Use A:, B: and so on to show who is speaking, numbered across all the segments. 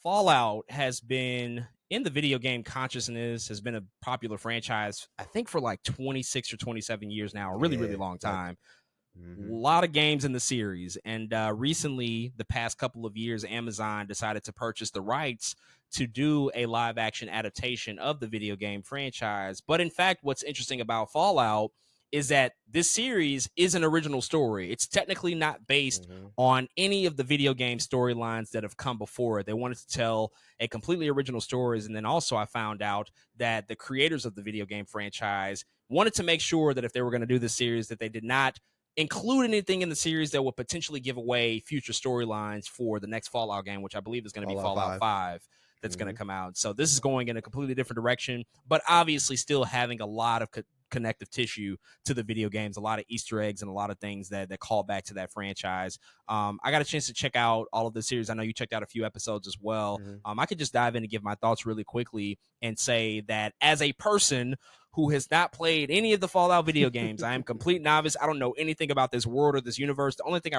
A: Fallout has been in the video game consciousness, has been a popular franchise, I think, for like 26 or 27 years now, a really, really
B: Yeah,
A: long
B: that.
A: time. A
B: Mhm.
A: lot of games in the series. And recently, the past couple of years, Amazon decided to purchase the rights to do a live action adaptation of the video game franchise. But in fact, what's interesting about Fallout is that this series is an original story. It's technically not based
B: Mhm.
A: on any of the video game storylines that have come before it. They wanted to tell a completely original stories. And then also I found out that the creators of the video game franchise wanted to make sure that if they were going to do this series, that they did not include anything in the series that would potentially give away future storylines for the next Fallout game, which I believe is going to be
B: Fallout
A: Fallout
B: 5.
A: 5 that's going to
B: Mhm.
A: come out. So this is going in a completely different direction, but obviously still having a lot of connective tissue to the video games, a lot of Easter eggs and a lot of things that call back to that franchise. I got a chance to check out all of the series. I know you checked out a few episodes as well.
B: Mhm.
A: I could just dive in and give my thoughts really quickly and say that as a person who has not played any of the Fallout video games, I am complete novice. I don't know anything about this world or this universe. The only thing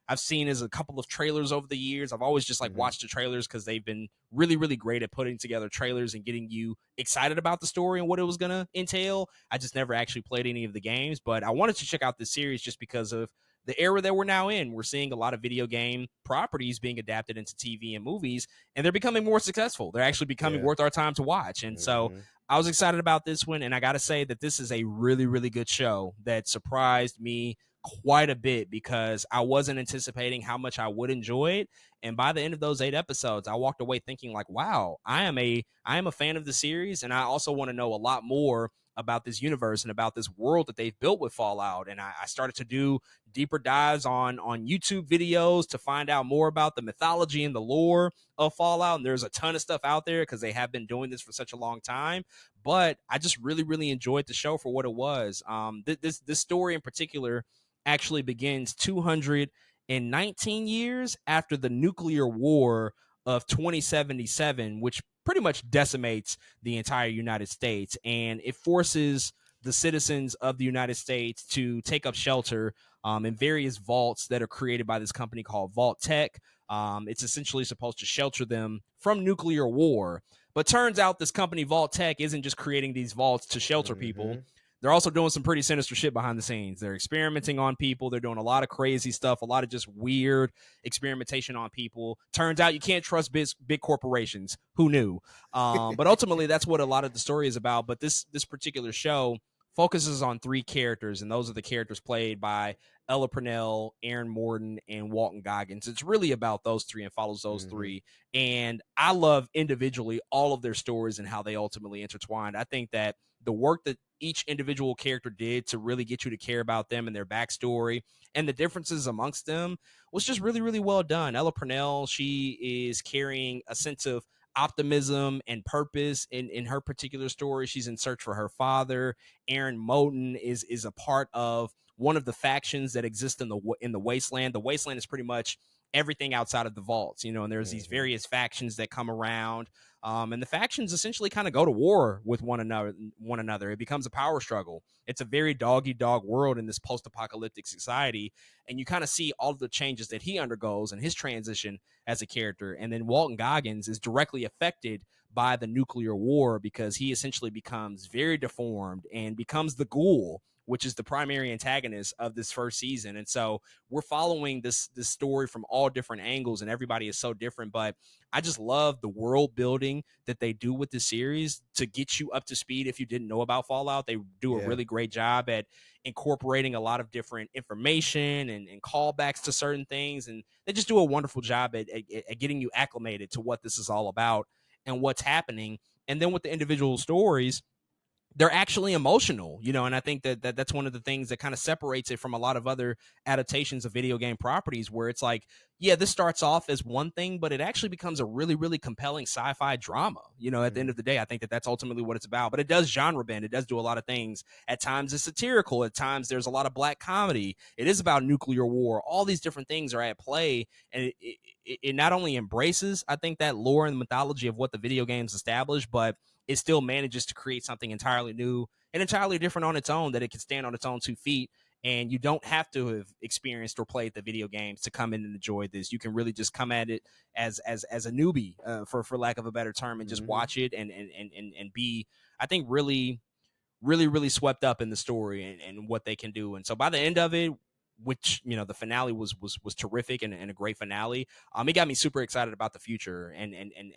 A: I've seen is a couple of trailers over the years. I've always just like
B: Mhm.
A: watched the trailers because they've been really, really great at putting together trailers and getting you excited about the story and what it was going to entail. I just never actually played any of the games, but I wanted to check out this series just because of the era that we're now in. We're seeing a lot of video game properties being adapted into TV and movies, and they're becoming more successful. They're actually becoming
B: Yeah.
A: worth our time to watch. And so
B: Mhm.
A: I was excited about this one, and I got to say that this is a really, really good show that surprised me quite a bit because I wasn't anticipating how much I would enjoy it. And by the end of those 8 episodes, I walked away thinking like, wow, I am a fan of the series, and I also want to know a lot more about this universe and about this world that they've built with Fallout. And I started to do deeper dives on YouTube videos to find out more about the mythology and the lore of Fallout. And there's a ton of stuff out there because they have been doing this for such a long time. But I just really, really enjoyed the show for what it was. This story in particular actually begins 219 years after the nuclear war of 2077, which pretty much decimates the entire United States, and it forces the citizens of the United States to take up shelter in various vaults that are created by this company called Vault Tech. It's essentially supposed to shelter them from nuclear war. But turns out this company, Vault Tech, isn't just creating these vaults to shelter people.
B: Mhm.
A: They're also doing some pretty sinister shit behind the scenes. They're experimenting on people. They're doing a lot of crazy stuff, a lot of just weird experimentation on people. Turns out you can't trust big corporations. Who knew? But ultimately, that's what a lot of the story is about. But this particular show focuses on three characters, and those are the characters played by Ella Purnell, Aaron Morton, and Walton Goggins. It's really about those three and follows those
B: Mhm.
A: three. And I love individually all of their stories and how they ultimately intertwined. I think that the work that each individual character did to really get you to care about them and their backstory and the differences amongst them was just really, really well done. Ella Purnell, she is carrying a sense of optimism and purpose in her particular story. She's in search for her father. Aaron Moten is a part of one of the factions that exist in the wasteland. The wasteland is pretty much everything outside of the vaults, and there's these
B: Mhm.
A: various factions that come around. And the factions essentially kind of go to war with one another. It becomes a power struggle. It's a very dog-eat-dog world in this post-apocalyptic society, and you kind of see all of the changes that he undergoes and his transition as a character. And then Walton Goggins is directly affected by the nuclear war because he essentially becomes very deformed and becomes the ghoul, which is the primary antagonist of this first season. And so we're following this story from all different angles, and everybody is so different. But I just love the world building that they do with the series to get you up to speed. If you didn't know about Fallout, they do a
B: Yeah.
A: really great job at incorporating a lot of different information and callbacks to certain things. And they just do a wonderful job at getting you acclimated to what this is all about and what's happening. And then with the individual stories, they're actually emotional, and I think that's one of the things that kind of separates it from a lot of other adaptations of video game properties where it's like, yeah, this starts off as one thing, but it actually becomes a really, really compelling sci-fi drama. At the end
B: Mhm.
A: of the day, I think that that's ultimately what it's about. But it does genre bend. It does do a lot of things. At times it's satirical. At times there's a lot of black comedy. It is about nuclear war. All these different things are at play, and it not only embraces, I think, that lore and mythology of what the video games established, but it still manages to create something entirely new and entirely different on its own that it can stand on its own 2 feet And you don't have to have experienced or played the video games to come in and enjoy this. You can really just come at it as a newbie, for lack of a better term, and just
B: Mm-hmm.
A: watch it and be, I think, really swept up in the story and what they can do. And so by the end of it, which, the finale was terrific and a great finale. It got me super excited about the future and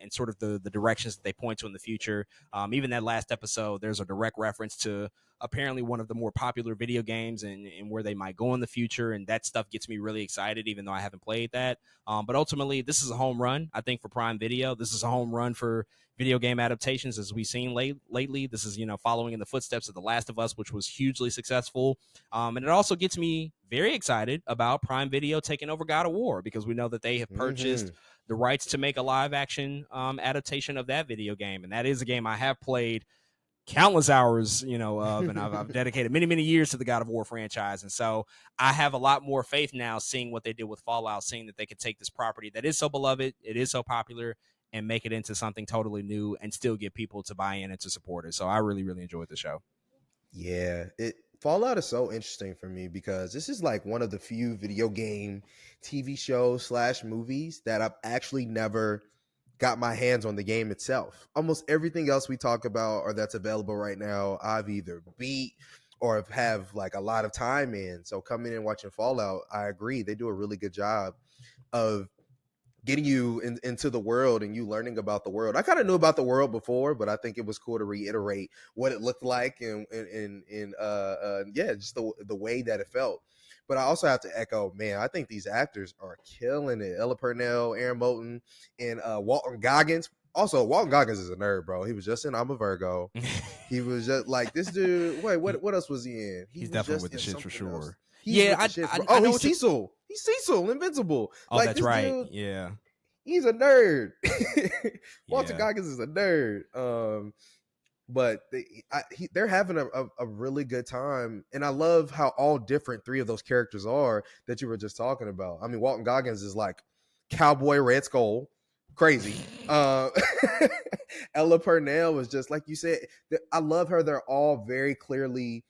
A: sort of the directions that they point to in the future. Even that last episode, there's a direct reference to apparently one of the more popular video games and where they might go in the future, and that stuff gets me really excited, even though I haven't played that. But ultimately, this is a home run, I think, for Prime Video. This is a home run for video game adaptations as we've seen lately. This is, following in the footsteps of The Last of Us, which was hugely successful. And it also gets me very excited about Prime Video taking over God of War, because we know that they have purchased
B: Mm-hmm.
A: the rights to make a live action adaptation of that video game. And that is a game I have played countless hours, of, and I've dedicated many years to the God of War franchise. And so I have a lot more faith now, seeing what they did with Fallout, seeing that they could take this property that is so beloved, it is so popular, and make it into something totally new and still get people to buy in and to support it. So I really enjoyed the show.
B: Yeah, it Fallout is so interesting for me because this is like one of the few video game TV shows slash movies that I've actually never got my hands on the game itself. Almost everything else we talk about or that's available right now, I've either beat or have like a lot of time in. So coming in and watching Fallout, I agree they do a really good job of getting you into the world and you learning about the world. I kind of knew about the world before, but I think it was cool to reiterate what it looked like and yeah, just the way that it felt. But I also have to echo, man, I think these actors are killing it. Ella Purnell, Aaron Moulton, and Walton Goggins. Also, Walton Goggins is a nerd, bro. He was just in I'm a Virgo. He was just like this dude. Wait, what else was he in? He
A: He's
B: was
A: definitely
B: just
A: with the
B: in
A: shits for
B: something else.
A: sure.
B: He's
A: Yeah,
B: with the shit, bro.
A: I
B: Oh,
A: know
B: he's
A: what you.
B: Cecil. He's Cecil, Invincible.
A: Oh,
B: Like
A: that's
B: this
A: right.
B: dude,
A: Yeah,
B: he's a nerd. Walter
A: yeah.
B: Goggins is a nerd. But they're having a really good time, and I love how all different three of those characters are that you were just talking about. I mean, Walton Goggins is like Cowboy Red Skull, crazy. Uh, Ella Purnell was just like you said. I love her. They're all very clearly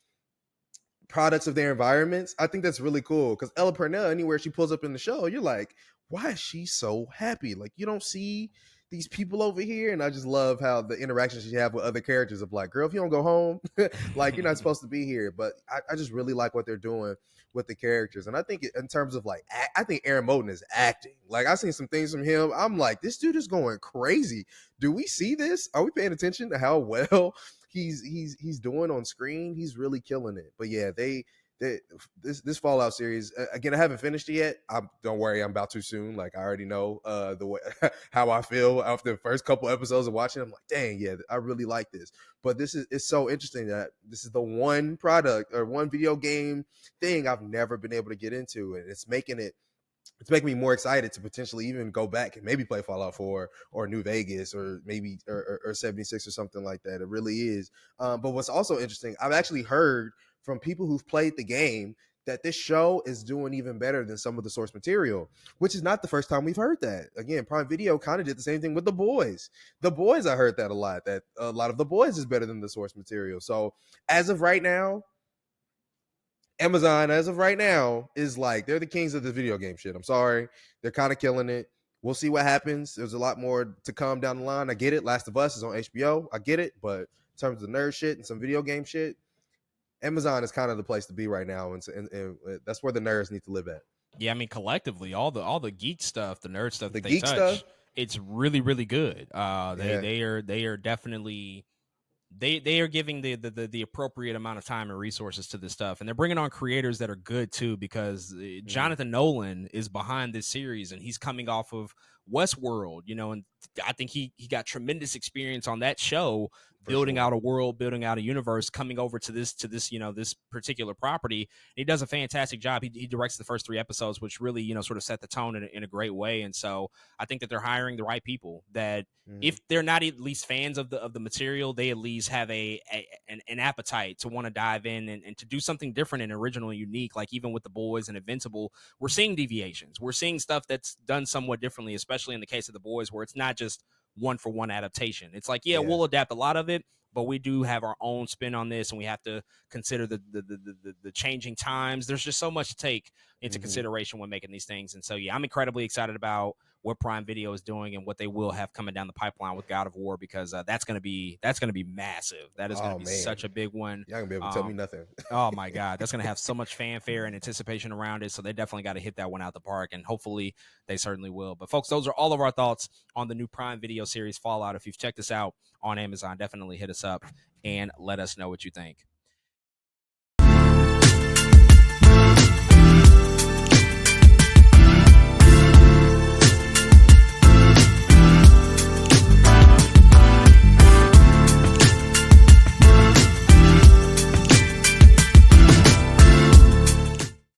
B: products of their environments. I think that's really cool because Ella Purnell, anywhere she pulls up in the show, you're like, why is she so happy? Like, you don't see these people over here. And I just love how the interactions she have with other characters of like, girl, if you don't go home, like you're not supposed to be here. But I just really like what they're doing with the characters. And I think in terms of like, I think Aaron Moulton is acting. Like I've seen some things from him. I'm like, this dude is going crazy. Do we see this? Are we paying attention to how well he's doing on screen? He's really killing it. But yeah, they this Fallout series again. I haven't finished it yet. Don't worry, I'm about to soon. Like I already know the way how I feel after the first couple episodes of watching. I'm like, dang, yeah, I really like this. But this is it's so interesting that this is the one product or one video game thing I've never been able to get into, and it's making me more excited to potentially even go back and maybe play Fallout 4 or New Vegas or maybe or 76 or something like that. It really is. But what's also interesting, I've actually heard from people who've played the game that this show is doing even better than some of the source material, which is not the first time we've heard that. Again, Prime Video kind of did the same thing with The Boys. The Boys, I heard that a lot, that a lot of The Boys is better than the source material. So as of right now, Amazon, as of right now, is like they're the kings of the video game shit. I'm sorry, they're kind of killing it. We'll see what happens. There's a lot more to come down the line. I get it. Last of Us is on HBO. I get it, but in terms of the nerd shit and some video game shit, Amazon is kind of the place to be right now, and that's where the nerds need to live at.
A: Yeah, I mean, collectively, all the geek stuff, the nerd stuff
B: The
A: that they
B: geek stuff,
A: touch, it's really good. They
B: yeah.
A: they are definitely they are giving the appropriate amount of time and resources to this stuff, and they're bringing on creators that are good too, because
B: Mm-hmm.
A: Jonathan Nolan is behind this series, and he's coming off of Westworld, and I think he got tremendous experience on that show,
B: For
A: building out
B: sure.
A: a world, building out a universe, coming over to this this particular property. And he does a fantastic job. He directs the first 3 episodes, which really sort of set the tone in a great way. And so I think that they're hiring the right people that,
B: Mm-hmm.
A: if they're not at least fans of the material, they at least have an appetite to want to dive in and to do something different and original and unique. Like even with The Boys and Invincible, we're seeing deviations. We're seeing stuff that's done somewhat differently, especially in the case of The Boys, where it's not just one for one adaptation. It's like, yeah,
B: Yeah.
A: we'll adapt a lot of it, but we do have our own spin on this, and we have to consider the changing times. There's just so much to take into consideration when making these things. And so, yeah, I'm incredibly excited about what Prime Video is doing and what they will have coming down the pipeline with God of War, because that's going to be massive. That is going to
B: Oh
A: be
B: man,
A: such a big one.
B: y'all gonna be able to tell me nothing.
A: Oh my God, that's going to have so much fanfare and anticipation around it. So they definitely got to hit that one out the park, and hopefully they certainly will. But folks, those are all of our thoughts on the new Prime Video series Fallout. If you've checked us out on Amazon, definitely hit us up and let us know what you think.